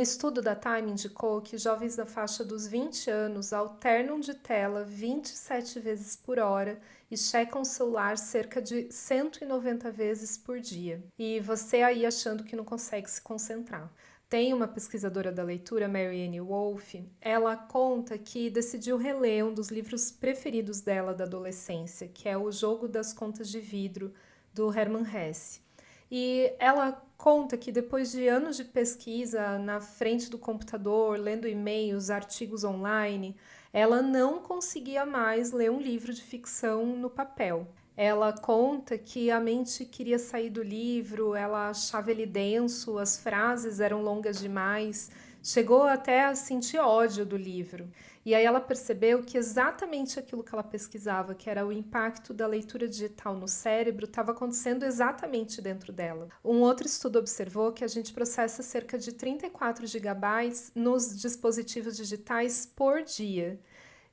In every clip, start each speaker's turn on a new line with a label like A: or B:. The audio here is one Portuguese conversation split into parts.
A: Um estudo da Time indicou que jovens na faixa dos 20 anos alternam de tela 27 vezes por hora e checam o celular cerca de 190 vezes por dia. E você aí achando que não consegue se concentrar. Tem uma pesquisadora da leitura, Marianne Wolf, ela conta que decidiu reler um dos livros preferidos dela da adolescência, que é O Jogo das Contas de Vidro, do Hermann Hesse. E ela conta que depois de anos de pesquisa na frente do computador, lendo e-mails, artigos online, ela não conseguia mais ler um livro de ficção no papel. Ela conta que a mente queria sair do livro, ela achava ele denso, as frases eram longas demais, chegou até a sentir ódio do livro. E aí ela percebeu que exatamente aquilo que ela pesquisava, que era o impacto da leitura digital no cérebro, estava acontecendo exatamente dentro dela. Um outro estudo observou que a gente processa cerca de 34 gigabytes nos dispositivos digitais por dia.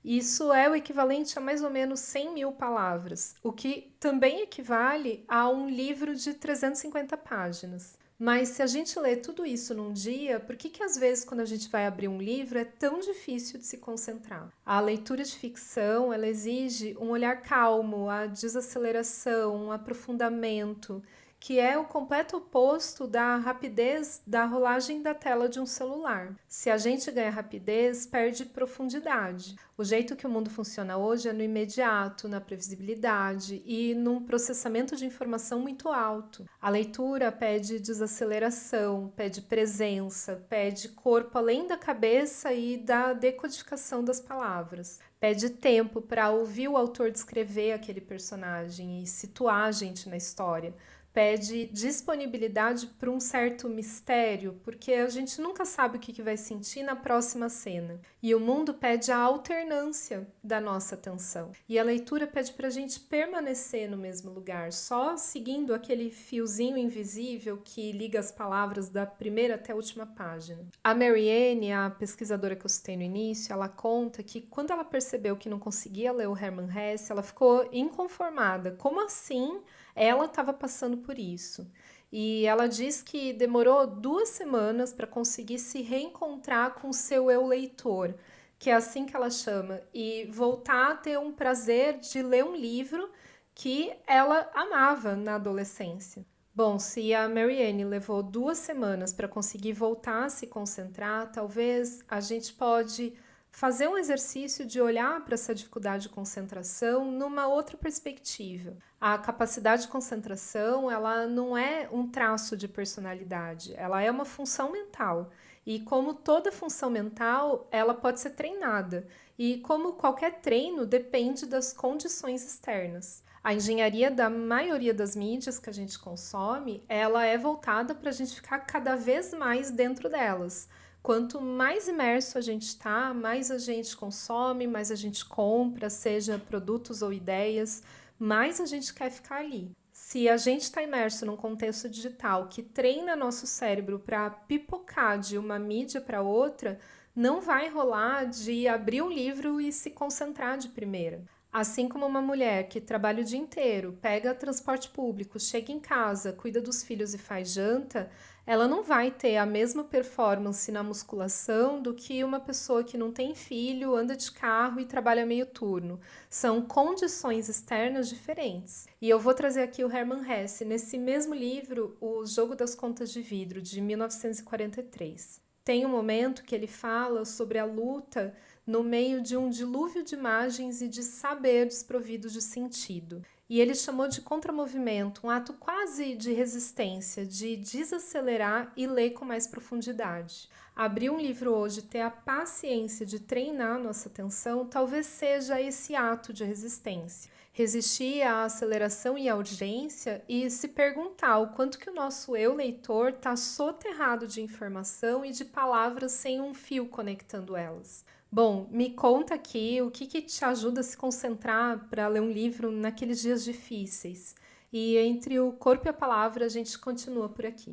A: Isso é o equivalente a mais ou menos 100 mil palavras, o que também equivale a um livro de 350 páginas. Mas se a gente lê tudo isso num dia, por que às vezes quando a gente vai abrir um livro é tão difícil de se concentrar? A leitura de ficção, ela exige um olhar calmo, a desaceleração, um aprofundamento, que é o completo oposto da rapidez da rolagem da tela de um celular. Se a gente ganha rapidez, perde profundidade. O jeito que o mundo funciona hoje é no imediato, na previsibilidade e num processamento de informação muito alto. A leitura pede desaceleração, pede presença, pede corpo além da cabeça e da decodificação das palavras. Pede tempo para ouvir o autor descrever aquele personagem e situar a gente na história. Pede disponibilidade para um certo mistério, porque a gente nunca sabe o que vai sentir na próxima cena. E o mundo pede a alternância da nossa atenção. E a leitura pede para a gente permanecer no mesmo lugar, só seguindo aquele fiozinho invisível que liga as palavras da primeira até a última página. A Marianne, a pesquisadora que eu citei no início, ela conta que quando ela percebeu que não conseguia ler o Hermann Hesse, ela ficou inconformada. Como assim? Ela estava passando por isso. E ela diz que demorou 2 semanas para conseguir se reencontrar com o seu eu leitor, que é assim que ela chama, e voltar a ter um prazer de ler um livro que ela amava na adolescência. Bom, se a Marianne levou 2 semanas para conseguir voltar a se concentrar, talvez a gente pode fazer um exercício de olhar para essa dificuldade de concentração numa outra perspectiva. A capacidade de concentração, ela não é um traço de personalidade, ela é uma função mental. E como toda função mental, ela pode ser treinada. E como qualquer treino, depende das condições externas. A engenharia da maioria das mídias que a gente consome, ela é voltada para a gente ficar cada vez mais dentro delas. Quanto mais imerso a gente está, mais a gente consome, mais a gente compra, seja produtos ou ideias, mais a gente quer ficar ali. Se a gente está imerso num contexto digital que treina nosso cérebro para pipocar de uma mídia para outra, não vai rolar de abrir um livro e se concentrar de primeira. Assim como uma mulher que trabalha o dia inteiro, pega transporte público, chega em casa, cuida dos filhos e faz janta, ela não vai ter a mesma performance na musculação do que uma pessoa que não tem filho, anda de carro e trabalha meio turno. São condições externas diferentes. E eu vou trazer aqui o Hermann Hesse, nesse mesmo livro, O Jogo das Contas de Vidro, de 1943. Tem um momento que ele fala sobre a luta no meio de um dilúvio de imagens e de saber desprovido de sentido. E ele chamou de contramovimento, um ato quase de resistência, de desacelerar e ler com mais profundidade. Abrir um livro hoje, ter a paciência de treinar nossa atenção, talvez seja esse ato de resistência. Resistir à aceleração e à urgência e se perguntar o quanto que o nosso eu leitor está soterrado de informação e de palavras sem um fio conectando elas. Bom, me conta aqui o que te ajuda a se concentrar para ler um livro naqueles dias difíceis. E entre o corpo e a palavra, a gente continua por aqui.